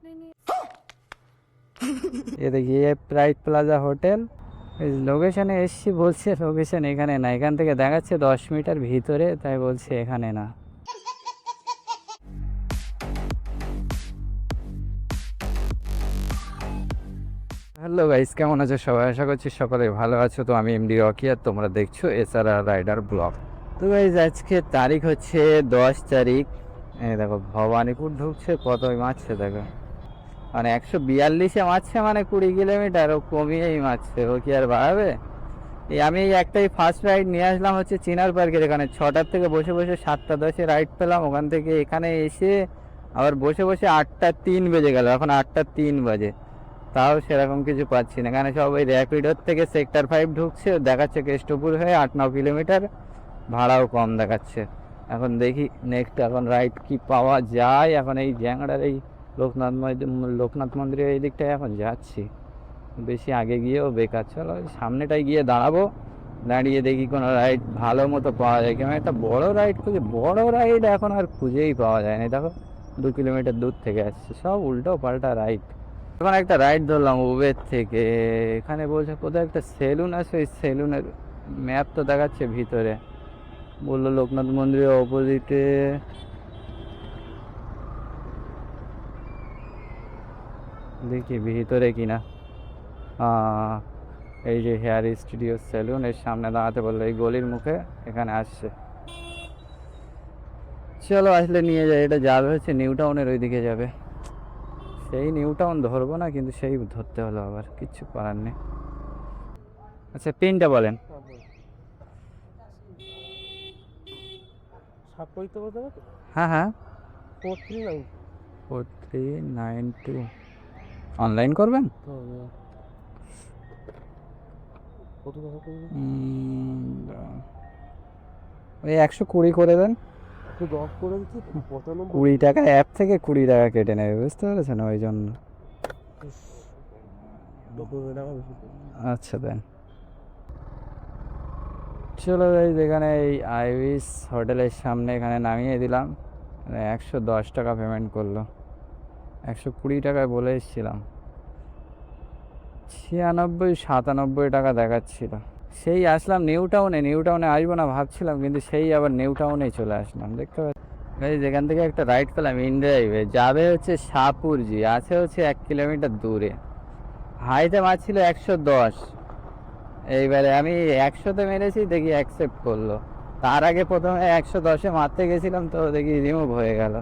ये देखिए ये प्राइड প্লাজা হোটেল। লোকেশনে এসছি, বলছে লোকেশন এখানে না, এখান থেকে দেখাচ্ছে 10 মিটার ভিতরে, তাই বলছে এখানে না। হ্যালো গাইস, কেমন আছো সবাই? আশা করছি সকলে ভালো আছো। তো আমি এমডি রকি, আর তোমরা দেখছো এসআরআর রাইডার ব্লগ। তো গাইস আজকে তারিখ হচ্ছে 10 তারিখ। এই দেখো ভবানীপুর ঢুকছে, কতই মারছে দেখো, মানে 142-এ মারছে, মানে 20 কিলোমিটার ও কমিয়েই মারছে, ও কি আর বাড়াবে? আমি এই একটাই ফার্স্ট রাইড নিয়ে আসলাম হচ্ছে চিনার পার্কের এখানে, 6টার থেকে বসে বসে 7টা 10-এ রাইড পেলাম। ওখান থেকে এখানে এসে আবার বসে বসে 8টা 3 বেজে গেল, এখন 8টা 3 বাজে, তাও সেরকম কিছু পাচ্ছি না। এখানে সব ওই র্যাপিডোর থেকে সেক্টর 5 ঢুকছে, দেখাচ্ছে কেষ্টপুর হয়ে 8-9 কিলোমিটার, ভাড়াও কম দেখাচ্ছে। এখন দেখি নেক্সট এখন রাইড কি পাওয়া যায়। এখন এই জ্যাংড়ার এই লোকনাথ মন্দিরের এই দিকটায় এখন যাচ্ছি, বেশি আগে গিয়েও বেকার। চলো সামনেটায় গিয়ে দাঁড়াবো, দাঁড়িয়ে দেখি কোনো রাইড ভালো মতো পাওয়া যায়। কেমন একটা বড় রাইড খুঁজে, বড় রাইড এখন আর খুঁজেই পাওয়া যায় না। দেখো 2 কিলোমিটার দূর থেকে আসছে, সব উল্টো পাল্টা রাইড। এখন একটা রাইড ধরলাম উবের থেকে, এখানে বলছে কোথায় একটা সেলুন আছে, ওই সেলুনের ম্যাপ তো দেখাচ্ছে ভিতরে, বললো লোকনাথ মন্দিরের অপোজিটে। দেখি ভিতরে কিনা। এই যে হেয়ার স্টুডিও সেলুন, এর সামনে দাঁড়াতে বললো, এই গলির মুখে এখানে আসছে। চলো আসলে নিয়ে যাই। এটা যাবে হচ্ছে নিউ টাউনের ওই দিকে যাবে। সেই নিউ টাউন ধরবো না, কিন্তু সেই ধরতে হলো, আবার কিচ্ছু করার নেই। আচ্ছা পিনটা বলেন। হ্যাঁ হ্যাঁ, 4392। অনলাইন করবেন? ওই 120 করে দেন। 20 টাকা অ্যাপ থেকে 20 টাকা কেটে নেবে, বুঝতে পেরেছেন, ওই জন্য। আচ্ছা দেন। চলো যাই, যেখানে এই আইভিস হোটেলের সামনে, এখানে নামিয়ে দিলাম। 110 টাকা পেমেন্ট করলো, 120 টাকায় বলে এসেছিলাম। 96-97 টাকা দেখাচ্ছিল। সেই আসলাম নিউ টাউনে, নিউ টাউনে আসবো না ভাবছিলাম, কিন্তু সেই আবার নিউ টাউনেই চলে আসলাম। দেখতে পাচ্ছি যেখান থেকে একটা রাইড পেলাম ইনড্রাইভে, যাবে হচ্ছে শাহপুরজি, আছে হচ্ছে 1 কিলোমিটার দূরে। হাইতে মারছিল 110, এইবারে আমি 100-তে মেরেছি, দেখি অ্যাকসেপ্ট করলো। তার আগে প্রথমে 110-এ মারতে গেছিলাম, তো দেখি রিমুভ হয়ে গেল।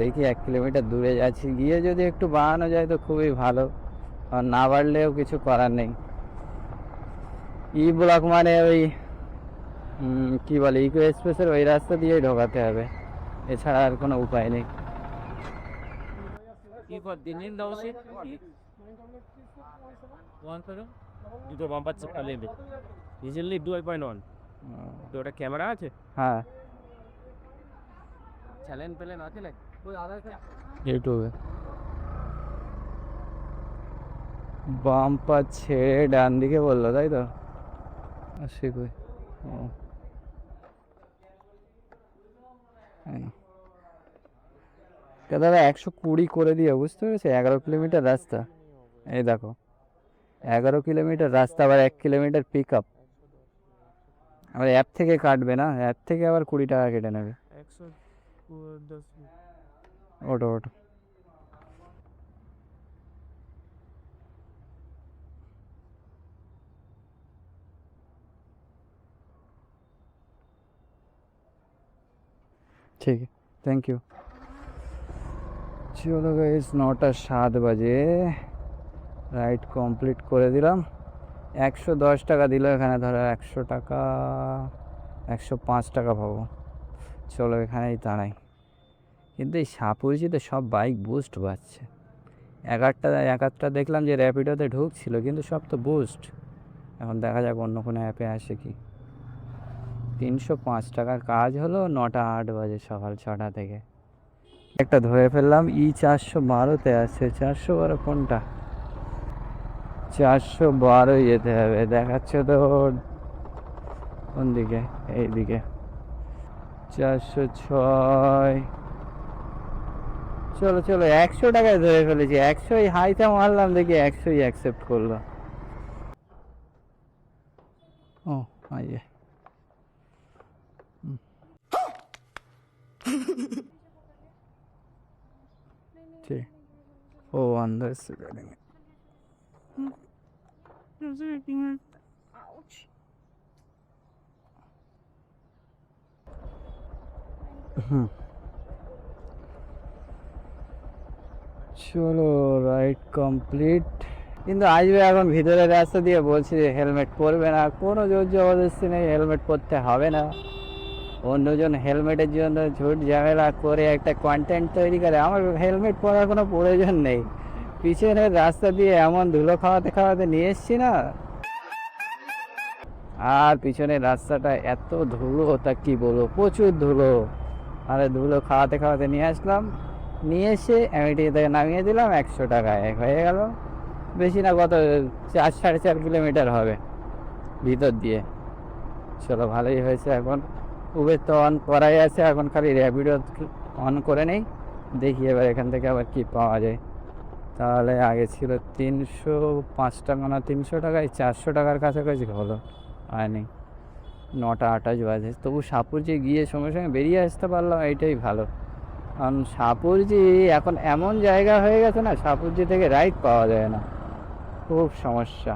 দেখি 1 কিলোমিটার দূরে যাচ্ছি, গিয়ে যদি একটু বাড়ানো যায় তো খুবই ভালো, আর না বাড়লেও কিছু করার নেই। ই ব্লক মানে ওই কি বলে, ইকো এক্সপ্রেসের ওই রাস্তা দিয়েই ঢোকাতে হবে, এছাড়া আর কোনো উপায় নেই। দুটো বাম্পার চাকা নেবে, রিজেন্টলি 2.1। তো ওটা ক্যামেরা আছে, হ্যাঁ চ্যালেঞ্জ পেলেন আছে না ইউটিউবে। বাম্পার ছেড়ে ডান দিকে বললো, তাই তো? আসি কই, ও দাদা 120 করে দিয়ে, বুঝতে পেরেছি, 11 কিলোমিটার রাস্তা। এই দেখো 11 কিলোমিটার রাস্তা, আবার 1 কিলোমিটার পিক আপ। আবার অ্যাপ থেকে কাটবে না, অ্যাপ থেকে আবার 20 টাকা কেটে নেবে। 110। ওটো ওটো। ঠিক আছে, থ্যাংক ইউ। চলো গাইস, 9টা 7 বাজে, রাইড কমপ্লিট করে দিলাম। 110 টাকা দিল এখানে, ধরো 100 টাকা, 105 টাকা পাবো। চলো এখানেই দাঁড়াই। কিন্তু এই সাপুরিজিতে সব বাইক বুস্ট পাচ্ছে। এক আধটা দেখলাম যে র্যাপিডোতে ঢুকছিল, কিন্তু সব তো বুস্ট। এখন দেখা যাক অন্য কোনো অ্যাপে আসে কি। 305 টাকার কাজ হলো। 9টা 8 বাজে, সকাল 6টা থেকে। একটা ধরে ফেললাম, E412-তে আছে। 412 কোনটা? 412 যেতে হবে, দেখাচ্ছে তো কোন দিকে, এইদিকে। 406, চলো চলো, 100 টাকায় ধরে ফেলেছি। 100ই হাইতে মারলাম, দেখি 100ই অ্যাকসেপ্ট করলো। ও আইয়ে ঠিক। ও अंदर से करेंगे। হুম, চলো রাইড কমপ্লিট। কিন্তু আসবে এখন ভিতরের রাস্তা দিয়ে, বলছি যে হেলমেট পরবে না, কোনো জোর জবরদস্তি নেই, হেলমেট পরতে হবে না। অন্যজন হেলমেটের জন্য ঝুট ঝামেলা করে একটা কন্টেন্ট তৈরি করে, আমার হেলমেট পরার কোনো প্রয়োজন নেই। পিছনের রাস্তা দিয়ে এমন ধুলো খাওয়াতে খাওয়াতে নিয়ে এসছি না, আর পিছনের রাস্তাটা এত ধুলো, তা কি বলবো, প্রচুর ধুলো। আরে ধুলো খাওয়াতে খাওয়াতে নিয়ে আসলাম, নিয়ে এসে এমএটি থেকে নামিয়ে দিলাম, 100 টাকায় হয়ে গেল। বেশি না, কত 4-4.5 কিলোমিটার হবে ভিতর দিয়ে। চলো ভালোই হয়েছে। এখন উবের তো অন করাই আছে, এখন খালি র্যাপিডো অন করে নেই, দেখি এবার এখান থেকে আবার কি পাওয়া যায়। তাহলে আগে ছিল 305 টাকা না 300 টাকায়, 400 টাকার কাছাকাছি হলো। হয়নি, 9টা 28 বাজে, তবু সাপুরজি গিয়ে সঙ্গে সঙ্গে বেরিয়ে আসতে পারলাম, এইটাই ভালো। কারণ সাপুরজি এখন এমন জায়গা হয়ে গেছে না, সাপুরজি থেকে রাইড পাওয়া যায় না, খুব সমস্যা।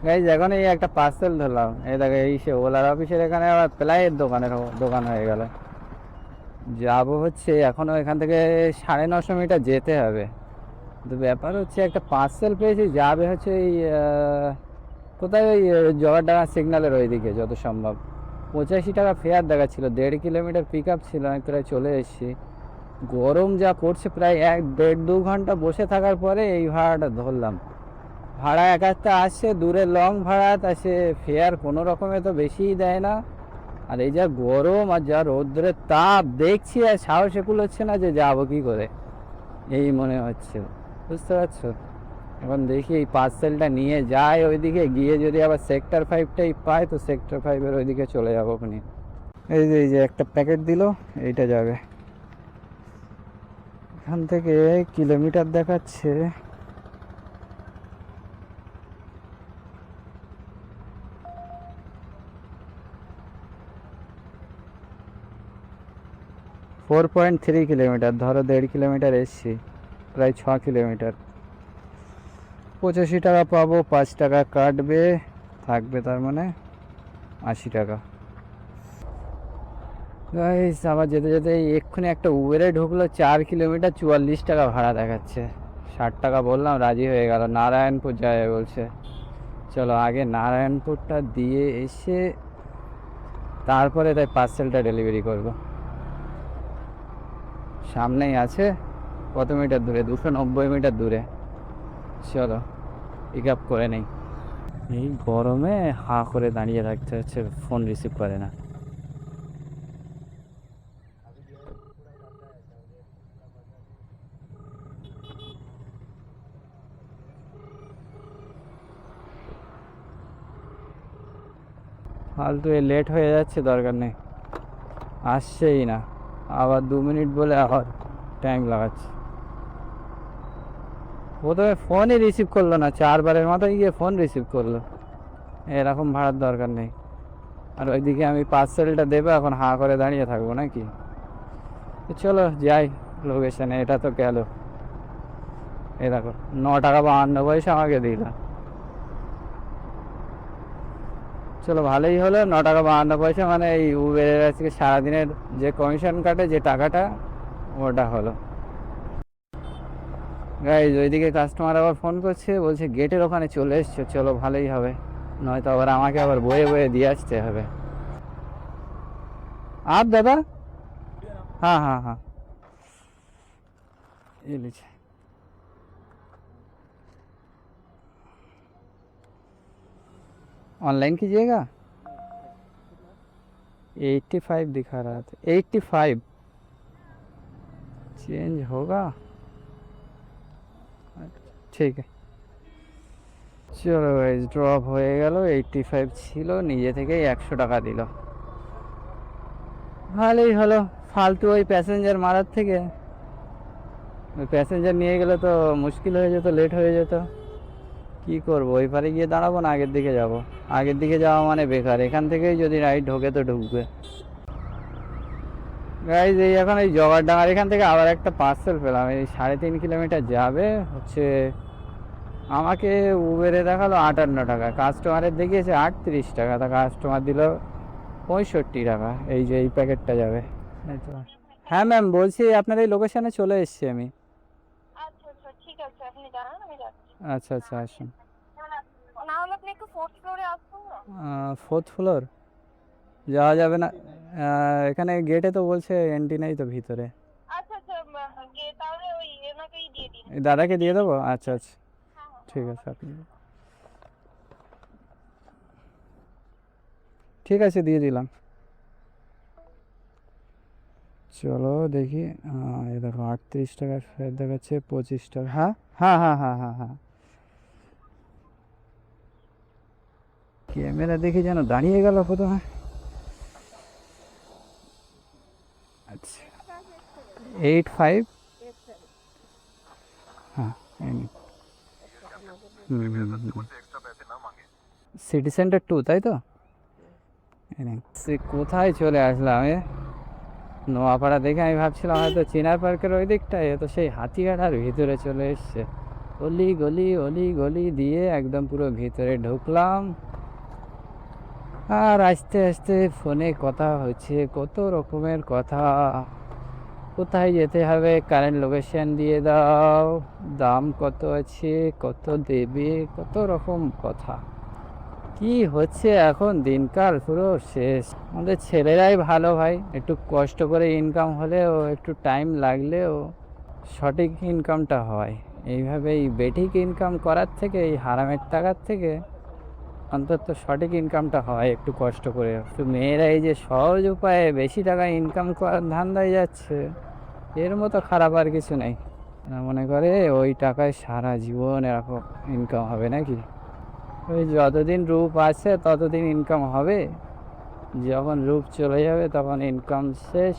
গাইজ এখন এই একটা পার্সেল ধরলাম, এই দেখো, এই সে ওলার অফিসের এখানে আবার প্লাইয়ের দোকান হয়ে গেল। যাবো হচ্ছে এখনও এখান থেকে 950 মিটার যেতে হবে। তো ব্যাপার হচ্ছে একটা পার্সেল পেয়েছি, যাবে হচ্ছে এই কোথায়, ওই জগারডাঙ্গা সিগন্যালের ওইদিকে যত সম্ভব। 85 টাকা ফেয়ার দেখাচ্ছিল, 1.5 কিলোমিটার পিক আপ ছিল, আমি প্রায় চলে এসেছি। গরম যা পড়ছে, প্রায় 1-1.5 ঘন্টা বসে থাকার পরে এই ভাড়াটা ধরলাম। ভাড়া এক একটা আসছে, দূরে লং ভাড়া, তা সে ফেয়ার কোনো রকমে তো বেশিই দেয় না। আর এই যা গরম আর যা রৌদ্রের তাপ দেখছি, আর সাহসে কুলোচ্ছে না যে যাবো কি করে, এই মনে হচ্ছে, বুঝতে পারছো। এখন দেখি এই পার্সেলটা নিয়ে যাই ওইদিকে, গিয়ে যদি আবার সেক্টর 5টাই পাই, তো সেক্টর 5-এর ওইদিকে চলে যাবো ওখানে। এই যে একটা প্যাকেট দিল, এইটা যাবে। এখান থেকে কিলোমিটার দেখাচ্ছে 4.3 কিলোমিটার, ধরো 1.5 কিলোমিটার এসছি, প্রায় 6 কিলোমিটার। 85 টাকা পাবো, 5 টাকা কাটবে, থাকবে তার মানে 80 টাকা। গাইস আবার যেতে যেতে এক্ষুনি একটা উবেরে ঢুকলো, 4 কিলোমিটার 44 টাকা ভাড়া দেখাচ্ছে। 60 টাকা বললাম, রাজি হয়ে গেল, নারায়ণপুর যাবে বলছে। চলো আগে নারায়ণপুরটা দিয়ে এসে তারপরে তাই পার্সেলটা ডেলিভারি করব। সামনেই আছে, কত মিটার দূরে, 290 মিটার দূরে। চলো পিক আপ করে নেই। এই গরমে হাঁ করে দাঁড়িয়ে থাকতে হচ্ছে, ফোন রিসিভ করে না। ফালতু লেট হয়ে যাচ্ছে, দরকার নেই, আসছেই না। আবার 2 মিনিট বলে আবার টাইম লাগাচ্ছে। প্রথমে ফোনই রিসিভ করলো না, 4বারের মাথায় গিয়ে ফোন রিসিভ করলো। এরকম ভাড়ার দরকার নেই। আর ওইদিকে আমি পার্সেলটা দেবো, এখন হাঁ করে দাঁড়িয়ে থাকবো নাকি। তো চলো যাই লোকেশানে, এটা তো গেল। এই দেখো 9 টাকা 52 পয়সা আমাকে দিল। চলো ভালোই হলো, 9 টাকা 52 পয়সা, মানে এই উবেরের আজকে সারাদিনের যে কমিশন কাটে যে টাকাটা, ওটা হলো। গাইজ ওইদিকে কাস্টমার আবার ফোন করছে, বলছে গেটের ওখানে চলে এসছো, চলো ভালোই হবে, নয়তো আবার আমাকে আবার বয়ে বয়ে দিয়ে আসতে হবে। आप दादा, हाँ हाँ हाँ, ये लीजिए। ऑनलाइन कीजिएगा। 85 दिखा रहा था, 85 चेंज होगा। ठीक है, চলো গাইজ ড্রপ হয়ে গেল, 85 ছিল, নিজে থেকেই 100 টাকা দিল, ভালোই হলো। ফালতু ওই প্যাসেঞ্জার মারার থেকে ওই প্যাসেঞ্জার নিয়ে গেলে তো মুশকিল হয়ে যেত, লেট হয়ে যেত। কি করব, ওই পারে গিয়ে দাঁড়াবো না আগের দিকে যাব? আগের দিকে যাওয়া মানে বেকার, এখান থেকেই যদি রাইড ঢোকে তো ঢুকবে। গাইজ এই এখন এই জগারডাঙ্গার এখান থেকে আবার একটা পার্সেল পেলাম, এই 3.5 কিলোমিটার যাবে হচ্ছে। আমাকে উবেরে দেখালো 58 টাকা, কাস্টমারের দেখিয়েছে 38 টাকা, তা কাস্টমার দিল 65 টাকা। এই যে এই প্যাকেটটা যাবে। এই তো। হ্যাঁ ম্যাম, বলছি আপনার এই লোকেশনে চলে এসেছি আমি। আচ্ছা আচ্ছা ঠিক আছে, আপনি দাঁড়ান আমি যাচ্ছি। আচ্ছা আচ্ছা, আসুন। না হলে আপনি একটু ফোর্থ ফ্লোরে আসুন না। 4th ফ্লোর যাওয়া যাবে না? এখানে গেটে তো বলছে এন্ট্রি নেই তো ভিতরে। আচ্ছা আচ্ছা তাহলে ওই এনাকেই দিয়ে দিন। এই দাদাকে দিয়ে দেবো? আচ্ছা আচ্ছা, হ্যাঁ হ্যাঁ। ঠিক আছে। আপনি ঠিক আছে, দিয়ে দিলাম। চলো দেখি। এই দেখো 38 টাকার ফের দেখাচ্ছে 25 টাকা। হ্যাঁ হ্যাঁ হ্যাঁ হ্যাঁ হ্যাঁ হ্যাঁ, ক্যামেরা দেখে যেন দাঁড়িয়ে গেল প্রথমে। আচ্ছা 85। হ্যাঁ সিটি সেন্টার 2, তাই তো? সে কোথায় চলে আসলাম আমি? নোয়াপাড়া দেখে আমি ভাবছিলাম হয়তো চিনার পার্কের ওই দিকটায়, তো সেই হাতিঘাটার ভিতরে চলে এসছে। অলি গলি অলি গলি দিয়ে একদম পুরো ভিতরে ঢুকলাম। আর আস্তে আস্তে ফোনে কথা হচ্ছে, কত রকমের কথা। কোথায় যেতে হবে, কারেন্ট লোকেশন দিয়ে দাও, দাম কত আছে, কত দেবে, কত রকম কথা। কি হচ্ছে এখন, দিনকাল পুরো শেষ। আমাদের ছেলেরাই ভালো ভাই, একটু কষ্ট করে ইনকাম হলেও, একটু টাইম লাগলেও সঠিক ইনকামটা হয়। এইভাবে এই বেঠিক ইনকাম করার থেকে, এই হারামের টাকার থেকে অন্তত সঠিক ইনকামটা হয় একটু কষ্ট করে। একটু মেয়েরা এই যে সহজ উপায়ে বেশি টাকা ইনকাম করার ধান্দায় যাচ্ছে, এর মতো খারাপ আর কিছু নেই। এরা মনে করে ওই টাকায় সারা জীবন এরকম ইনকাম হবে নাকি? ওই যতদিন রূপ আছে ততদিন ইনকাম হবে, যখন রূপ চলে যাবে তখন ইনকাম শেষ।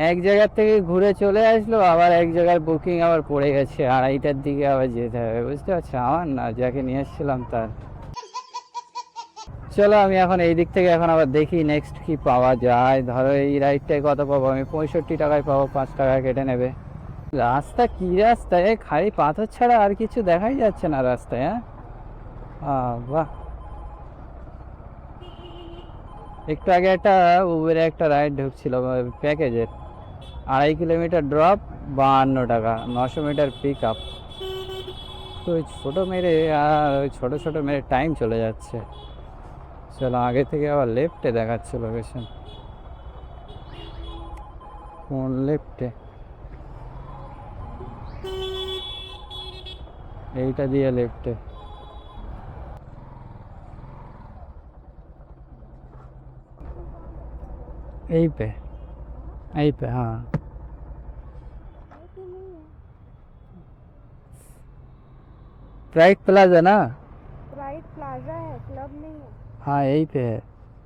এক জায়গার থেকে ঘুরে চলে আসলো, আবার এক জায়গার বুকিং আবার পড়ে গেছে, 2:30টার দিকে আবার যেতে হবে। বুঝতে পারছি, আমার না, যাকে নিয়ে এসেছিলাম তার। চলো আমি এখন এই দিক থেকে এখন আবার দেখি নেক্সট কি পাওয়া যায়। ধরো এই রাইডটায় কত পাবো আমি? 65 টাকায় পাবো, 5 টাকা কেটে নেবে। রাস্তা কি রাস্তা, খালি পাথর ছাড়া আর কিছু দেখাই যাচ্ছে না রাস্তায়। হ্যাঁ বাহ, একটু আগে একটা উবেরে একটা রাইড ঢুকছিল প্যাকেজের, 2.5 কিলোমিটার ড্রপ, 52 টাকা, 900 মিটার পিক আপ। তো ওই ছোটো মেরে আর ওই ছোটো ছোটো মেরে টাইম চলে যাচ্ছে। চলো আগে থেকে আবার লেফটে দেখাচ্ছে লোকেশন। কোন লেফটে? এইটা দিয়ে লেফটে। यहीं पे, यहीं पे हाँ। प्राइड प्लाजा ना? प्राइड प्लाजा है, क्लब नहीं है। हाँ यहीं पे है।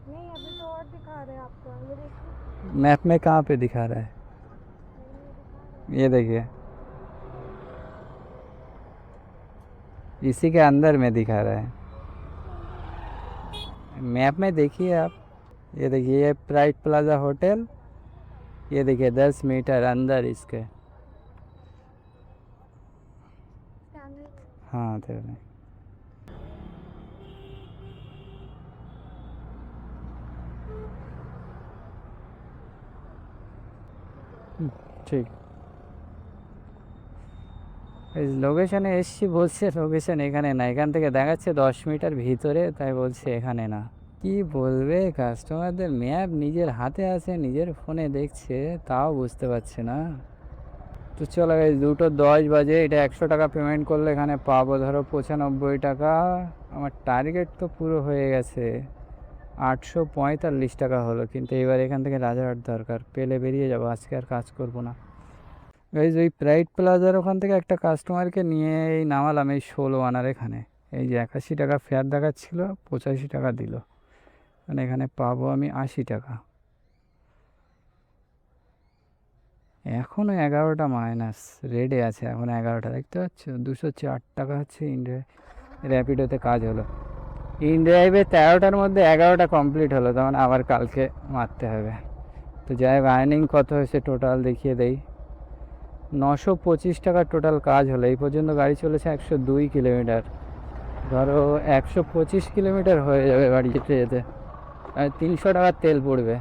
नहीं अभी तो और दिखा रहे हैं आपको, ये देखिए। मैप में कहाँ पे दिखा रहा है? ये देखिए, इसी के अंदर में दिखा रहा है। मैप में देखिए आप, ये देखिए, ये प्राइड प्लाजा होटल, ये देखिए 10 मीटर अंदर इसके। हाँ तेरे ঠিক। এই লোকেশনে এসছি, বলছে লোকেশন এখানে না, এখান থেকে দেখাচ্ছে 10 মিটার ভিতরে, তাই বলছে এখানে না। কি বলবে কাস্টমারদের, ম্যাপ নিজের হাতে আছে, নিজের ফোনে দেখছে, তাও বুঝতে পারছে না। তো চলো গাইস, 2:10 বাজে, এটা 100 টাকা পেমেন্ট করলে এখানে পাবো ধরো 95 টাকা। আমার টার্গেট তো পুরো হয়ে গেছে, 845 টাকা হলো, কিন্তু এবার এখান থেকে রাজারহাট দরকার, পেলে বেরিয়ে যাবো, আজকে আর কাজ করব না। গাইজ ওই প্রাইড প্লাজার ওখান থেকে একটা কাস্টমারকে নিয়ে এই নামালাম এই 16 আনার এখানে। এই যে 81 টাকা ফেয়ার দেখাচ্ছিল, 85 টাকা দিল, মানে এখানে পাবো আমি 80 টাকা। এখনও 11টা মাইনাস রেডে আছে, এখন 11টা দেখতে পাচ্ছ। 204 টাকা হচ্ছে ইন্ডিয়া র্যাপিডোতে কাজ হলো। ইনড্রাইভে 13টার মধ্যে 11টা কমপ্লিট হলো, তখন আবার কালকে মারতে হবে। তো যাই হোক, আর্নিং কত হয়েছে টোটাল দেখিয়ে দেই। 925 টাকার টোটাল কাজ হলো। এই পর্যন্ত গাড়ি চলেছে 102 কিলোমিটার। ধরো 125 কিলোমিটার হয়ে যাবে বাড়ি যেতে যেতে, 300 টাকার তেল পড়বে।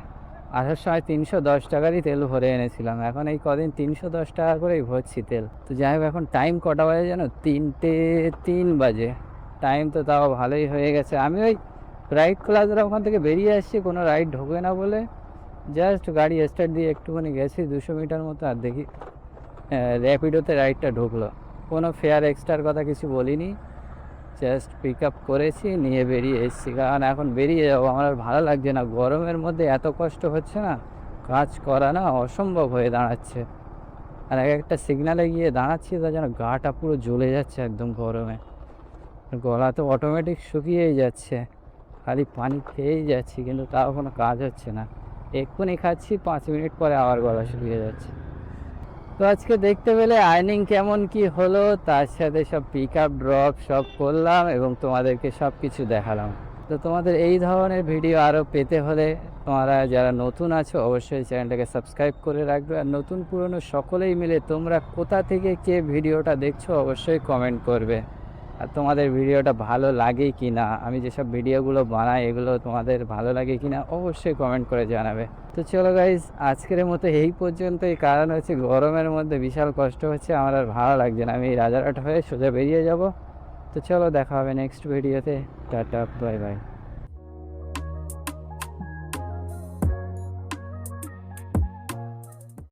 আসার সময় 310 টাকারই তেল ভরে এনেছিলাম, এখন এই কদিন 310 টাকা করেই ভরছি তেল। তো যাই হোক, এখন টাইম কটা বাজে জানো? 3:03 বাজে। টাইম তো তাও ভালোই হয়ে গেছে। আমি ওই রাইড ক্লাসের ওখান থেকে বেরিয়ে আসছি, কোনো রাইড ঢোকে না বলে জাস্ট গাড়ি স্টার্ট দিয়ে একটুখানি গেছি 200 মিটার মতো, আর দেখি র্যাপিডোতে রাইডটা ঢুকলো। কোনো ফেয়ার এক্সট্রার কথা কিছু বলিনি, জাস্ট পিক আপ করেছি, নিয়ে বেরিয়ে এসেছি। কারণ এখন বেরিয়ে যাবো, আমার আর ভালো লাগছে না। গরমের মধ্যে এত কষ্ট হচ্ছে না, কাজ করা না অসম্ভব হয়ে দাঁড়াচ্ছে। আর এক একটা সিগনালে গিয়ে দাঁড়াচ্ছি তো যেন গাটা পুরো জ্বলে যাচ্ছে একদম গরমে। গলা তো অটোমেটিক শুকিয়েই যাচ্ছে, খালি পানি খেয়েই যাচ্ছি, কিন্তু তাও কোনো কাজ হচ্ছে না। এক্ষুনি খাচ্ছি, 5 মিনিট পরে আবার গলা শুকিয়ে যাচ্ছে। তো আজকে দেখতে পেলে আর্নিং কেমন কি হলো, তার সাথে সব পিক আপ ড্রপ সব করলাম এবং তোমাদেরকে সব কিছু দেখালাম। তো তোমাদের এই ধরনের ভিডিও আরও পেতে হলে তোমরা যারা নতুন আছো অবশ্যই চ্যানেলটাকে সাবস্ক্রাইব করে রাখবে। আর নতুন পুরনো সকলেই মিলে তোমরা কোথা থেকে কে ভিডিওটা দেখছো অবশ্যই কমেন্ট করবে। আর তোমাদের ভিডিওটা ভালো লাগে কি না, আমি যেসব ভিডিওগুলো বানাই এগুলো তোমাদের ভালো লাগে কি না অবশ্যই কমেন্ট করে জানাবে। তো চলো গাইজ, আজকের মতো এই পর্যন্তই। কারণ হচ্ছে গরমের মধ্যে বিশাল কষ্ট হচ্ছে, আমার আর ভালো লাগছে না। আমি রাজারহাট হয়ে সোজা বেরিয়ে যাব। তো চলো, দেখা হবে নেক্সট ভিডিওতে। Tata, bye bye.